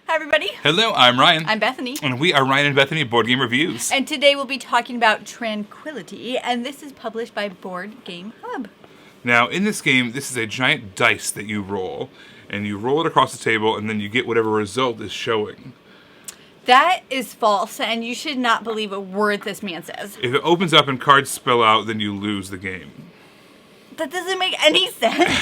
Hi everybody. Hello, I'm Ryan. I'm Bethany. And we are Ryan and Bethany Board Game Reviews. And today we'll be talking about Tranquility, and this is published by BoardGameHub. Now, in this game, this is a giant dice that you roll, and you roll it across the table, and then you get whatever result is showing. That is false, and you should not believe a word this man says. If it opens up and cards spill out, then you lose the game. That doesn't make any sense.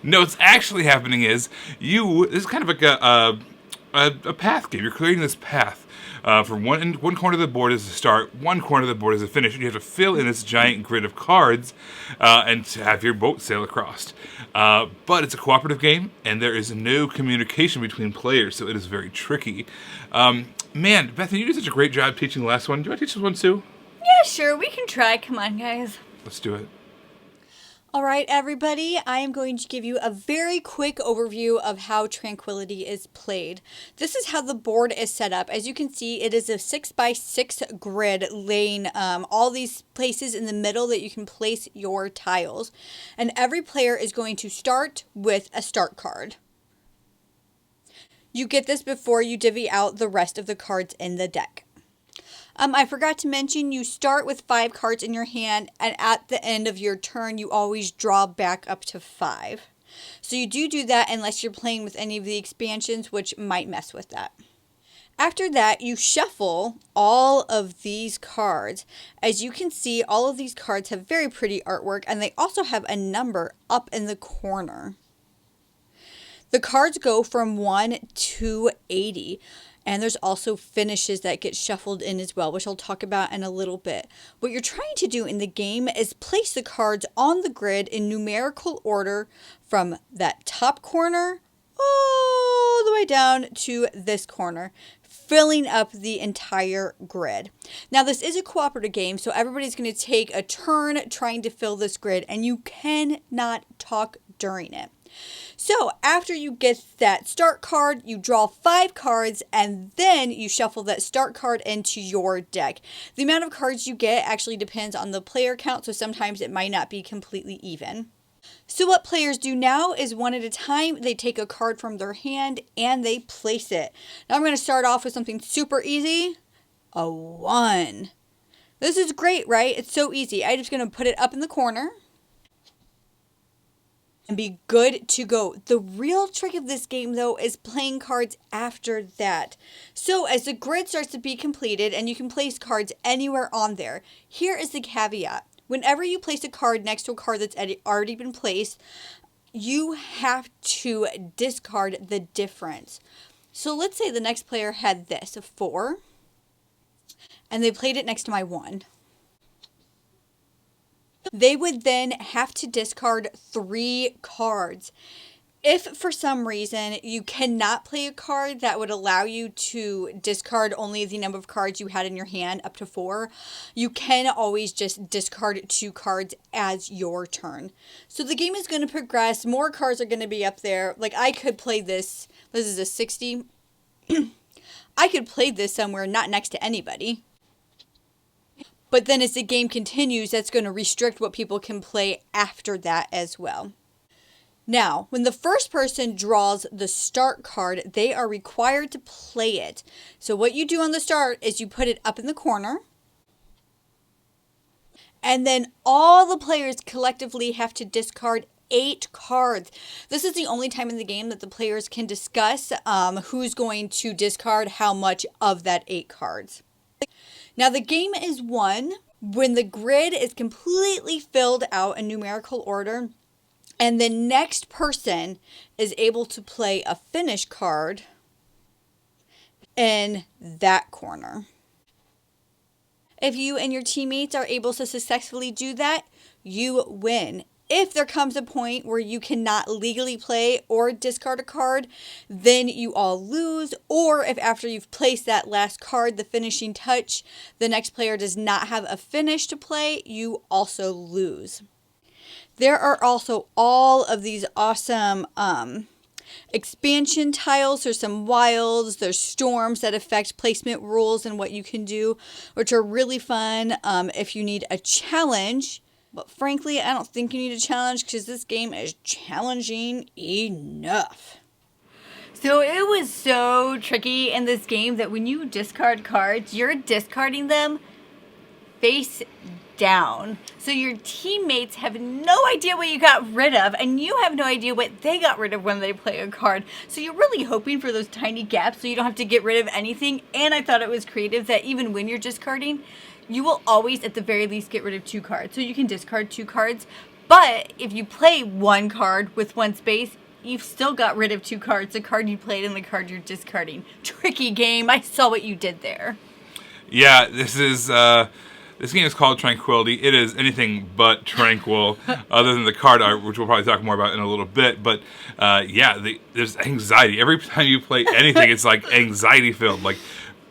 No, what's actually happening is this is kind of like a path game. You're creating this path. From one corner of the board is the start, one corner of the board is the finish, and you have to fill in this giant grid of cards and to have your boat sail across. But it's a cooperative game, and there is no communication between players, so it is very tricky. Man, Bethany, you did such a great job teaching the last one. Do you want to teach this one too? Yeah, sure, we can try. Come on, guys. Let's do it. All right, everybody, I am going to give you a very quick overview of how Tranquility is played. This is how the board is set up. As you can see, it is a 6x6 grid laying all these places in the middle that you can place your tiles. And every player is going to start with a start card. You get this before you divvy out the rest of the cards in the deck. I forgot to mention you start with 5 cards in your hand, and at the end of your turn you always draw back up to 5. So you do that unless you're playing with any of the expansions, which might mess with that. After that, you shuffle all of these cards. As you can see, all of these cards have very pretty artwork, and they also have a number up in the corner. The cards go from 1 to 80. And there's also finishes that get shuffled in as well, which I'll talk about in a little bit. What you're trying to do in the game is place the cards on the grid in numerical order from that top corner all the way down to this corner, filling up the entire grid. Now, this is a cooperative game, so everybody's going to take a turn trying to fill this grid, and you cannot talk during it. So after you get that start card, you draw 5 cards, and then you shuffle that start card into your deck. The amount of cards you get actually depends on the player count, so sometimes it might not be completely even. So what players do now is one at a time, they take a card from their hand and they place it. Now I'm going to start off with something super easy, a 1. This is great, right? It's so easy. I'm just going to put it up in the corner and be good to go. The real trick of this game, though, is playing cards after that. So as the grid starts to be completed, and you can place cards anywhere on there, here is the caveat. Whenever you place a card next to a card that's already been placed, you have to discard the difference. So let's say the next player had this, a 4, and they played it next to my 1. They would then have to discard 3 cards. If for some reason you cannot play a card that would allow you to discard only the number of cards you had in your hand, up to 4, you can always just discard 2 cards as your turn. So the game is going to progress. More cards are going to be up there. Like, I could play this. This is a 60. I could play this somewhere not next to anybody. But then as the game continues, that's going to restrict what people can play after that as well. Now, when the first person draws the start card, they are required to play it. So what you do on the start is you put it up in the corner. And then all the players collectively have to discard 8 cards. This is the only time in the game that the players can discuss who's going to discard how much of that 8 cards. Now, the game is won when the grid is completely filled out in numerical order, and the next person is able to play a finish card in that corner. If you and your teammates are able to successfully do that, you win. If there comes a point where you cannot legally play or discard a card, then you all lose. Or if after you've placed that last card, the finishing touch, the next player does not have a finish to play, you also lose. There are also all of these awesome expansion tiles. There's some wilds, there's storms that affect placement rules and what you can do, which are really fun if you need a challenge. But frankly, I don't think you need a challenge because this game is challenging enough. So it was so tricky in this game that when you discard cards, you're discarding them face down. So your teammates have no idea what you got rid of, and you have no idea what they got rid of when they play a card. So you're really hoping for those tiny gaps so you don't have to get rid of anything. And I thought it was creative that even when you're discarding, you will always at the very least get rid of 2 cards. So you can discard 2 cards, but if you play 1 card with 1 space, you've still got rid of 2 cards, the card you played and the card you're discarding. Tricky game. I saw what you did there. Yeah, this game is called Tranquility. It is anything but tranquil, other than the card art, which we'll probably talk more about in a little bit. But there's anxiety. Every time you play anything, it's like anxiety-filled. Like,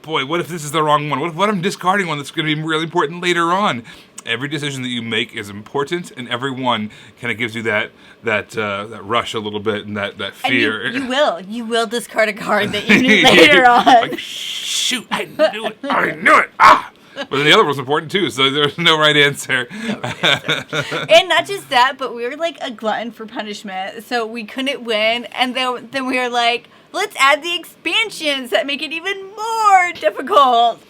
boy, what if this is the wrong one? What if I'm discarding one that's going to be really important later on? Every decision that you make is important, and every one kind of gives you that rush a little bit and that fear. And you will discard a card that you need later on. Like, shoot, I knew it. Ah! But then the other was important too, so there's no right answer. And not just that, but we were like a glutton for punishment, so we couldn't win. And then we were like, let's add the expansions that make it even more difficult.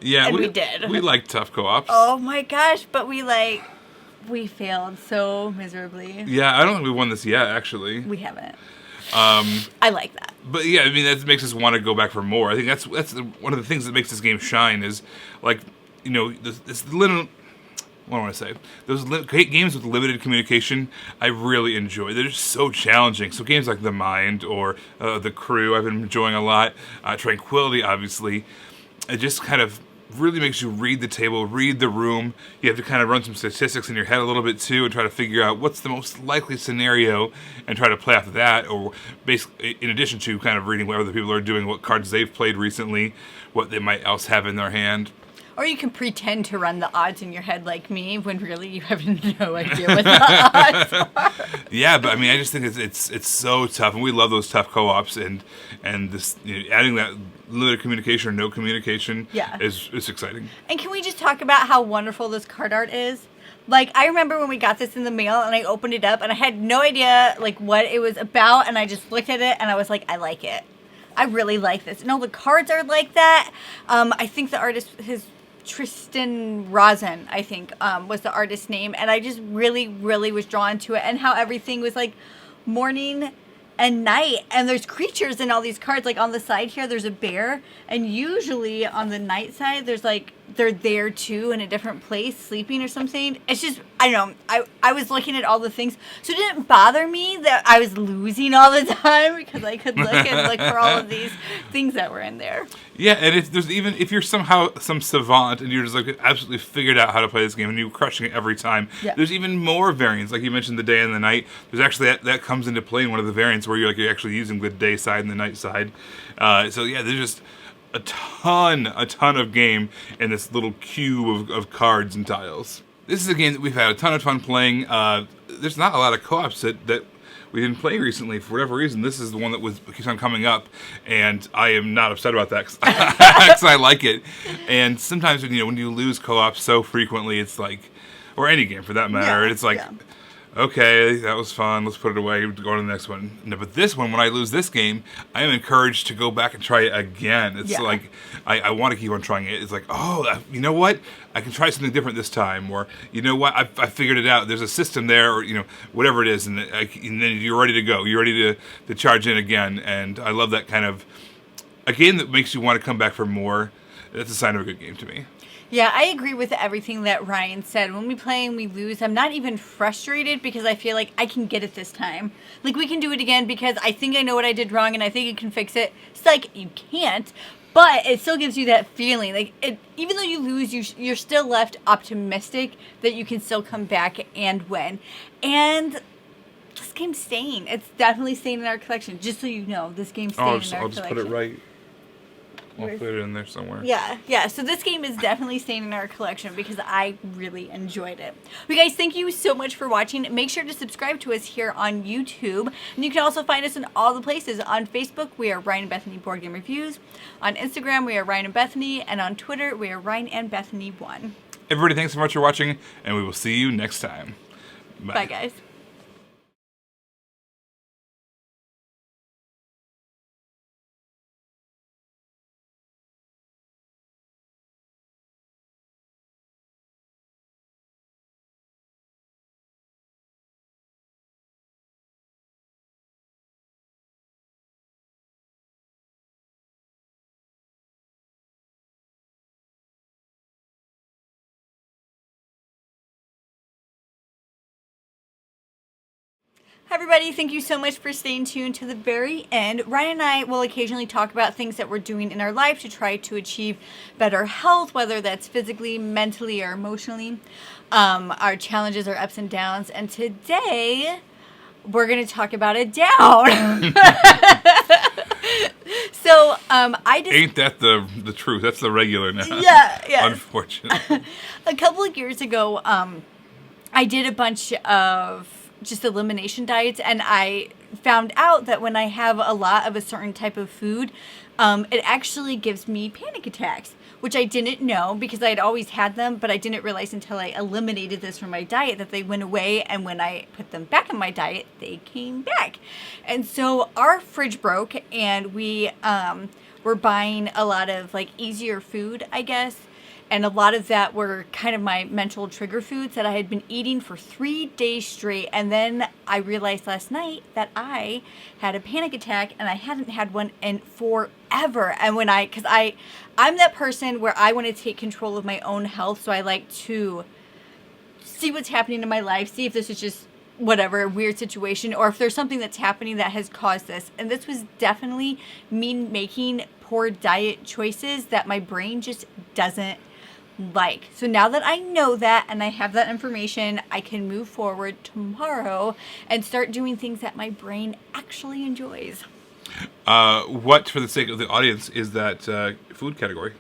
Yeah, and we did. We like tough co-ops. Oh my gosh, but we failed so miserably. Yeah, I don't think we won this yet, actually. We haven't. I like that. But yeah, I mean, that makes us want to go back for more. I think that's one of the things that makes this game shine is, like, you know, this little... What do I want to say? Those games with limited communication, I really enjoy. They're just so challenging. So games like The Mind or The Crew, I've been enjoying a lot. Tranquility, obviously. It just kind of really makes you read the table, read the room. You have to kind of run some statistics in your head a little bit too and try to figure out what's the most likely scenario and try to play off of that, or basically in addition to kind of reading what other people are doing, what cards they've played recently, what they might else have in their hand. Or you can pretend to run the odds in your head like me when really you have no idea what the odds are. Yeah, but I mean, I just think it's so tough, and we love those tough co-ops, and this, you know, adding that limited communication or no communication is exciting. And can we just talk about how wonderful this card art is? Like, I remember when we got this in the mail and I opened it up and I had no idea like what it was about, and I just looked at it and I was like, I like it. I really like this. And all the cards are like that. I think the artist, his Tristan Rosen, I think, was the artist's name. And I just really, really was drawn to it. And how everything was like morning and night. And there's creatures in all these cards. Like on the side here, there's a bear. And usually on the night side, there's like, they're there too in a different place, sleeping or something. It's just, I don't know. I was looking at all the things. So it didn't bother me that I was losing all the time because I could look and look for all of these things that were in there. Yeah, and there's even, if you're somehow some savant and you're just like absolutely figured out how to play this game and you're crushing it every time, there's even more variants. Like you mentioned, the day and the night. There's actually, that comes into play in one of the variants where you're actually using the day side and the night side. So yeah, there's just a ton of game in this little cube of cards and tiles. This is a game that we've had a ton of fun playing. There's not a lot of co-ops that we didn't play recently for whatever reason. This is the one that keeps on coming up, and I am not upset about that because I like it. And sometimes when you lose co-ops so frequently, it's like, or any game for that matter, it's like, okay, that was fun, let's put it away, go on to the next one. No, but this one, when I lose this game, I am encouraged to go back and try it again. It's like, I want to keep on trying it. It's like, oh, you know what? I can try something different this time. Or, you know what? I figured it out. There's a system there, or, whatever it is, and then you're ready to go. You're ready to charge in again. And I love that kind of, a game that makes you want to come back for more. That's a sign of a good game to me. Yeah, I agree with everything that Ryan said. When we play and we lose, I'm not even frustrated because I feel like I can get it this time. Like, we can do it again because I think I know what I did wrong and I think I can fix it. It's like, you can't, but it still gives you that feeling. Like, even though you lose, you're still left optimistic that you can still come back and win. And this game's staying. It's definitely staying in our collection. Just so you know, this game's staying in our collection. I'll just put it right. I'll put it in there somewhere. Yeah. So this game is definitely staying in our collection because I really enjoyed it. Well, guys, thank you so much for watching. Make sure to subscribe to us here on YouTube. And you can also find us in all the places. On Facebook, we are Ryan and Bethany Board Game Reviews. On Instagram, we are Ryan and Bethany. And on Twitter, we are Ryan and Bethany 1. Everybody, thanks so much for watching, and we will see you next time. Bye guys. Everybody, thank you so much for staying tuned to the very end. Ryan and I will occasionally talk about things that we're doing in our life to try to achieve better health, whether that's physically, mentally, or emotionally. Our challenges, our ups and downs. And today, we're going to talk about a down. So, I just... Ain't that the truth? That's the regular now. Yeah. Unfortunately. A couple of years ago, I did a bunch of just elimination diets, and I found out that when I have a lot of a certain type of food, it actually gives me panic attacks, which I didn't know because I had always had them, but I didn't realize until I eliminated this from my diet that they went away, and when I put them back in my diet, they came back. And so our fridge broke, and we were buying a lot of like easier food, I guess. And a lot of that were kind of my mental trigger foods that I had been eating for 3 days straight. And then I realized last night that I had a panic attack and I hadn't had one in forever. And because I'm that person where I want to take control of my own health. So I like to see what's happening in my life, see if this is just whatever, a weird situation, or if there's something that's happening that has caused this. And this was definitely me making poor diet choices that my brain just doesn't like. So now that I know that and I have that information, I can move forward tomorrow and start doing things that my brain actually enjoys. What, for the sake of the audience, is that food category?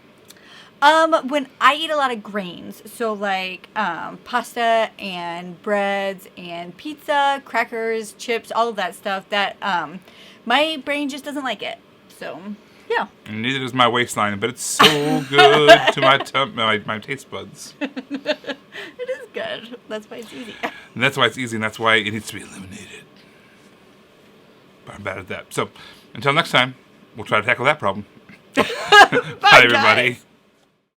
When I eat a lot of grains, so like pasta and breads and pizza, crackers, chips, all of that stuff, that my brain just doesn't like it. So yeah. And neither does my waistline, but it's so good to my taste buds. It is good. That's why it's easy. And that's why it's easy, and that's why it needs to be eliminated. But I'm bad at that. So, until next time, we'll try to tackle that problem. Bye, everybody. Guys.